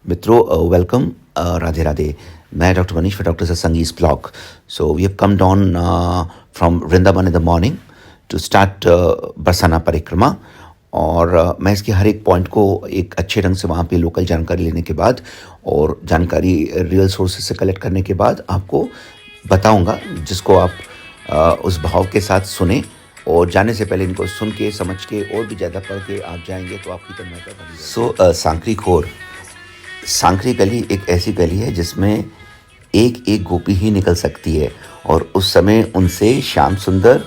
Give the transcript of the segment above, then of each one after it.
मित्रों वेलकम राधे राधे। मैं doctor Manish for Dr. Sassangi's blog. So we have come down from Vrindavan in the morning to start Barsana परिक्रमा और मैं इसके हर एक पॉइंट को एक अच्छे ढंग से वहाँ पे लोकल जानकारी लेने के बाद और जानकारी रियल सोर्सेज से कलेक्ट करने के बाद आपको बताऊंगा, जिसको आप उस भाव के साथ सुने और जाने से पहले इनको सुन के समझ के और भी ज़्यादा पढ़ के आप जाएंगे तो आपकी तन्मयता बनी। सांकरी खोर, सांकरी गली एक ऐसी गली है जिसमें एक एक गोपी ही निकल सकती है और उस समय उनसे श्याम सुंदर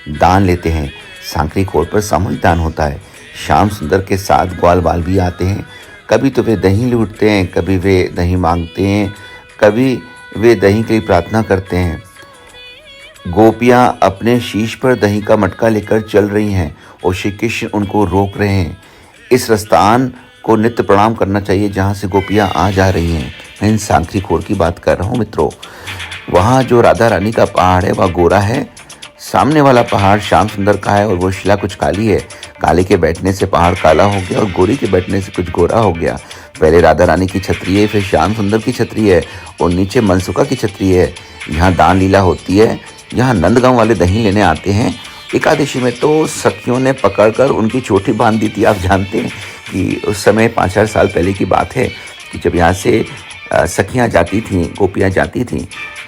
दान लेते हैं। सांकरी खोर पर सामूहिक दान होता है। श्याम सुंदर के साथ ग्वाल बाल भी आते हैं। कभी तो वे दही लूटते हैं, कभी वे दही मांगते हैं, कभी वे दही के लिए प्रार्थना करते हैं। गोपियाँ अपने शीश पर दही का मटका लेकर चल रही हैं और श्री कृष्ण उनको रोक रहे हैं। इस रस्तान को नित्य प्रणाम करना चाहिए जहाँ से गोपियाँ आ जा रही हैं। मैं इन सांकरी खोर की बात कर रहा हूँ मित्रों। वहाँ जो राधा रानी का पहाड़ है वह गोरा है, सामने वाला पहाड़ श्याम सुंदर का है और वो शिला कुछ काली है। काले के बैठने से पहाड़ काला हो गया और गोरी के बैठने से कुछ गोरा हो गया। पहले राधा रानी की छतरी है, फिर श्याम सुंदर की छतरी है और नीचे मनसुखा की छतरी है। यहाँ दान लीला होती है। यहाँ नंदगांव वाले दही लेने आते हैं। एकादशी में तो सखियों ने पकड़कर उनकी चोटी बांध दी थी। आप जानते हैं कि उस समय 5-4 साल पहले की बात है कि जब यहाँ से सखियाँ जाती थीं, गोपियाँ जाती थीं,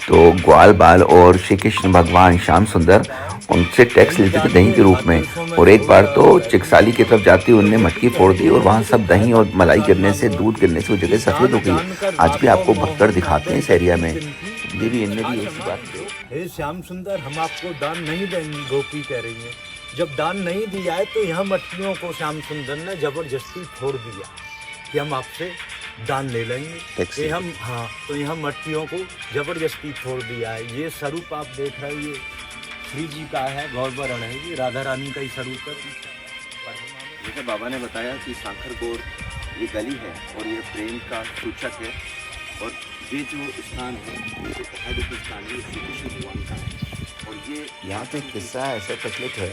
तो ग्वाल बाल और श्री कृष्ण भगवान श्याम सुंदर उनसे टैक्स लेते थे दही के रूप में। और एक बार तो चिकसाली की तरफ जाती उनने मटकी फोड़ दी और वहाँ सब दही और मलाई गिरने से, दूध गिरने से वो जगह सफ़ेद हो गई। आज भी आपको भक्कड़ दिखाते हैं इस एरिया में। ये भी इनने भी ऐसी बात की। हे श्याम सुंदर, हम आपको दान नहीं देंगे, गोपी कह रही है। जब दान नहीं दिया है तो यहाँ मटकियों को श्याम सुंदर ने जबरदस्ती फोड़ दिया कि हम आपसे दान ले लेंगे। ये हम तो यहाँ मटकियों को जबरदस्ती फोड़ दिया है। ये स्वरूप आप देख रहे हो, ये श्री जी का है, गौरवरण है, ये राधा रानी का ही स्वरूप है। जैसे बाबा ने बताया कि सांकर गोर ये गली है और ये प्रेम का सूचक है और ये जो स्थान है, ये जो कथादुक स्थान है, श्री कृष्ण भगवान का है। और ये यहाँ पे किस्सा ऐसा प्रचलित है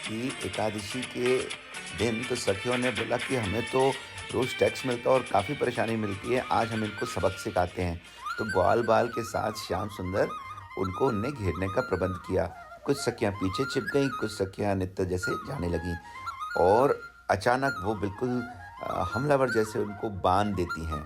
कि एकादशी के दिन तो सखियों ने बोला कि हमें तो रोज़ टैक्स मिलता है और काफ़ी परेशानी मिलती है, आज हम इनको सबक सिखाते हैं। तो ग्वाल बाल के साथ श्याम सुंदर उनको उनने घेरने का प्रबंध किया। कुछ सखियाँ पीछे छिप गईं, कुछ सखियाँ नित्य जैसे जाने लगीं और अचानक वो बिल्कुल हमलावर जैसे उनको बांध देती हैं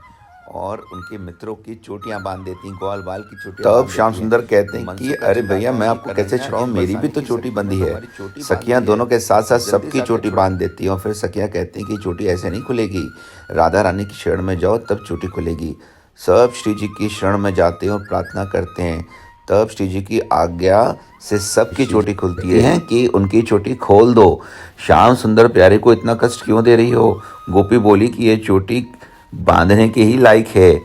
और उनके मित्रों की चोटियां बांध देती हैं, ग्वाल बाल की चोटियां। तब श्याम सुंदर कहते हैं कि अरे भैया, मैं आपको कैसे छुड़ाऊं, मेरी भी तो चोटी बंधी है। सखियां दोनों के साथ साथ सबकी चोटी बांध देती हैं और फिर सखियां कहती हैं कि चोटी ऐसे नहीं खुलेगी, राधा रानी की शरण में जाओ तब चोटी खुलेगी। सब श्री जी की शरण में जाते हैं और प्रार्थना करते हैं, तब श्री जी की आज्ञा से सबकी चोटी खुलती है कि उनकी चोटी खोल दो। श्याम सुंदर प्यारे को इतना कष्ट क्यों दे रही हो? गोपी बोली कि ये चोटी बांधने के ही लायक है।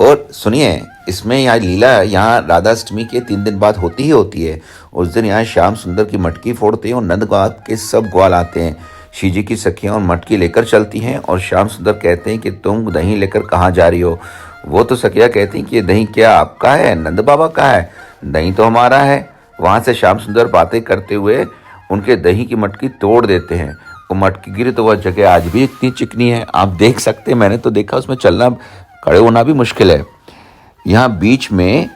और सुनिए, इसमें यहाँ लीला यहाँ राधाष्टमी के 3 दिन बाद होती ही होती है। उस दिन यहाँ श्याम सुंदर की मटकी फोड़ते हैं और नंदगांव के सब ग्वाल आते हैं। श्री जी की सखियाँ और मटकी लेकर चलती हैं और श्याम सुंदर कहते हैं कि तुम दही लेकर कहाँ जा रही हो? वो तो सखियाँ कहती हैं कि ये दही क्या आपका है, नंद बाबा का है? दही तो हमारा है। वहाँ से श्याम सुंदर बातें करते हुए उनके दही की मटकी तोड़ देते हैं। वो मटकी गिरी तो वह जगह आज भी इतनी चिकनी है, आप देख सकते हैं। मैंने तो देखा, उसमें चलना, खड़े होना भी मुश्किल है। यहाँ बीच में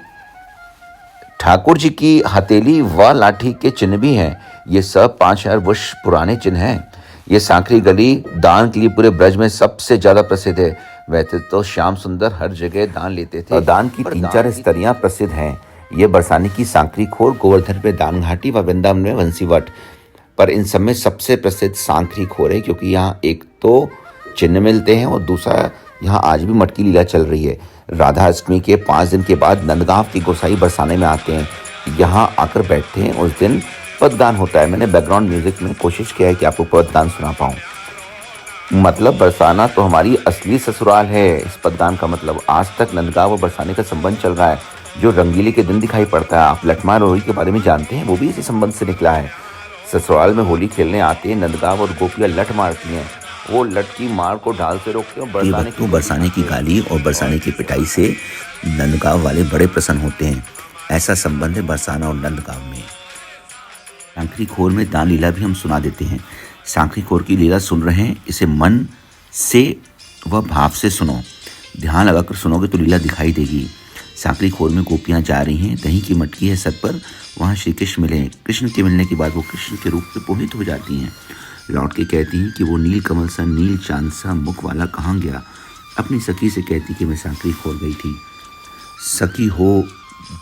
ठाकुर जी की हथेली व लाठी के चिन्ह भी हैं। ये सब 5000 वर्ष पुराने चिन्ह हैं। ये सांकरी गली दान के लिए पूरे ब्रज में सबसे ज़्यादा प्रसिद्ध है। वैसे तो श्याम सुंदर हर जगह दान लेते थे और दान की 3-4 स्तरियाँ प्रसिद्ध हैं। ये बरसाने की सांकरी खोर, गोवर्धन पे दान घाटी व वृंदावन में वंशीवट, पर इन सब में सबसे प्रसिद्ध सांकरी खोर है क्योंकि यहाँ एक तो चिन्ह मिलते हैं और दूसरा यहाँ आज भी मटकी लीला चल रही है। राधा अष्टमी के 5 दिन के बाद नंदगांव की गोसाई बरसाने में आते हैं, यहाँ आकर बैठते हैं। उस दिन पदगान होता है। मैंने बैकग्राउंड म्यूजिक में कोशिश किया है कि आपको पदगान सुना पाऊँ। मतलब बरसाना तो हमारी असली ससुराल है। इस पदगान का मतलब आज तक नंदगांव और बरसाने का संबंध चल रहा है, जो रंगीली के दिन दिखाई पड़ता है। आप लठमार होली के बारे में जानते हैं, वो भी इसी संबंध से निकला है। ससुराल में होली खेलने आते हैं नंदगांव और गोपियाँ लठ मारती हैं। वो लठ की मार को ढाल से रोकते हैं। बरसाने की गाली और बरसाने की पिटाई से नंदगांव वाले बड़े प्रसन्न होते हैं। ऐसा संबंध है बरसाना और नंदगांव में। सांकरी खोर में दान लीला भी हम सुना देते हैं। सांकरी खोर की लीला सुन रहे हैं, इसे मन से व भाव से सुनो। ध्यान लगाकर सुनोगे तो लीला दिखाई देगी। साकरी खोर में गोपियाँ जा रही हैं, दही की मटकी है सर पर, वहाँ श्री कृष्ण मिले। कृष्ण के मिलने के बाद वो कृष्ण के रूप में मोहित हो जाती हैं। लौट के कहती हैं कि वो नील कमल सा नील चांद सा मुख वाला कहाँ गया। अपनी सखी से कहती कि मैं साकरी खोर गई थी। सखी हो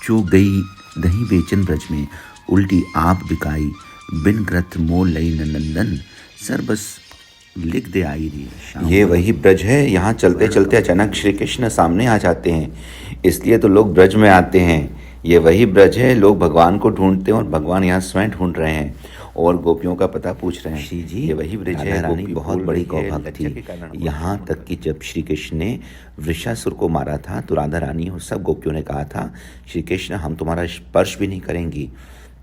जो गई दही बेचन ब्रज में, उल्टी आप बिकाई बिन ग्रथ मोल लई नंदन, सर बस लिख दे आई रही। ये वही ब्रज है। यहाँ चलते चलते अचानक श्री कृष्ण सामने आ जाते हैं, इसलिए तो लोग ब्रज में आते हैं। ये वही ब्रज है, लोग भगवान को ढूंढते हैं और भगवान यहाँ स्वयं ढूंढ रहे हैं और गोपियों का पता पूछ रहे हैं। श्री जी, ये वही ब्रज है। रानी बहुत बड़ी गौभक्त थी, यहाँ तक कि जब श्री कृष्ण ने वृषासुर को मारा था तो राधा रानी और सब गोपियों ने कहा था, श्री कृष्ण हम तुम्हारा स्पर्श भी नहीं करेंगी,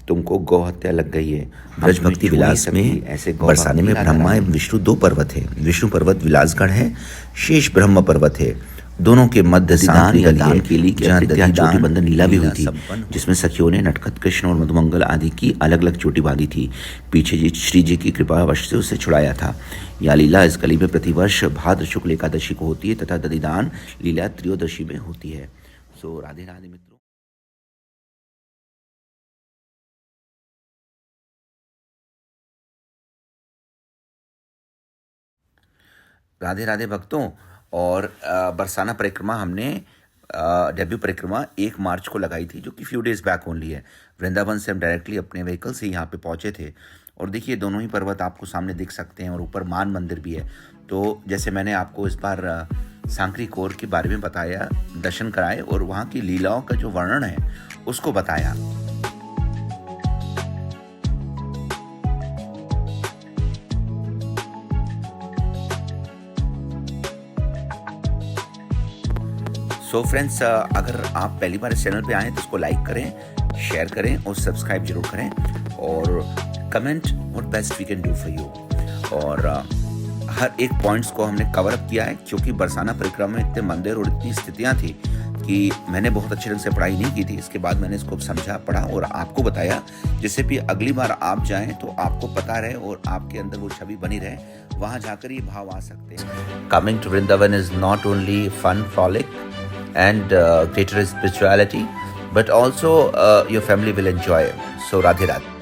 तुमको गौ हत्या लग गई है। ब्रज भक्ति विलास में ऐसे बरसाने में ब्रह्मा एवं विष्णु दो पर्वत है। विष्णु पर्वत विलासगढ़ है, शेष ब्रह्म पर्वत है। दोनों के मध्य सांकरी दान के लिए चोटी बंधन लीला भी हुई थी, जिसमें सखियों ने नटखट कृष्ण और मधुमंगल आदि की अलग अलग चोटी बांधी थी। पीछे जी श्री जी की कृपा वश से उसे छुड़ाया था। यह लीला इस कली में प्रतिवर्ष भाद्र शुक्ल एकादशी को होती है तथा दधिदान लीला त्रयोदशी में होती है। सो राधे राधे मित्रों। राधे राधे भक्तों। और बरसाना परिक्रमा हमने डेब्यू परिक्रमा 1 मार्च को लगाई थी, जो कि फ्यू डेज बैक ओनली है। वृंदावन से हम डायरेक्टली अपने व्हीकल से यहाँ पे पहुँचे थे और देखिए दोनों ही पर्वत आपको सामने दिख सकते हैं और ऊपर मान मंदिर भी है। तो जैसे मैंने आपको इस बार सांकरी कोर के बारे में बताया, दर्शन कराए और वहाँ की लीलाओं का जो वर्णन है उसको बताया। सो फ्रेंड्स, अगर आप पहली बार इस चैनल पे आएँ तो इसको लाइक करें, शेयर करें और सब्सक्राइब जरूर करें और comment what best we can do for you. और हर एक पॉइंट्स को हमने कवर अप किया है, क्योंकि बरसाना परिक्रमा में इतने मंदिर और इतनी स्थितियाँ थी कि मैंने बहुत अच्छे ढंग से पढ़ाई नहीं की थी। इसके बाद मैंने इसको समझा, पढ़ा और आपको बताया, जिससे भी अगली बार आप जाएं तो आपको पता रहे और आपके अंदर वो छवि बनी रहे, वहाँ जाकर ये भाव आ सकते हैं। Coming to Vrindavan is not only fun, frolic and greater spirituality, but also your family will enjoy. So Radhe Radhe.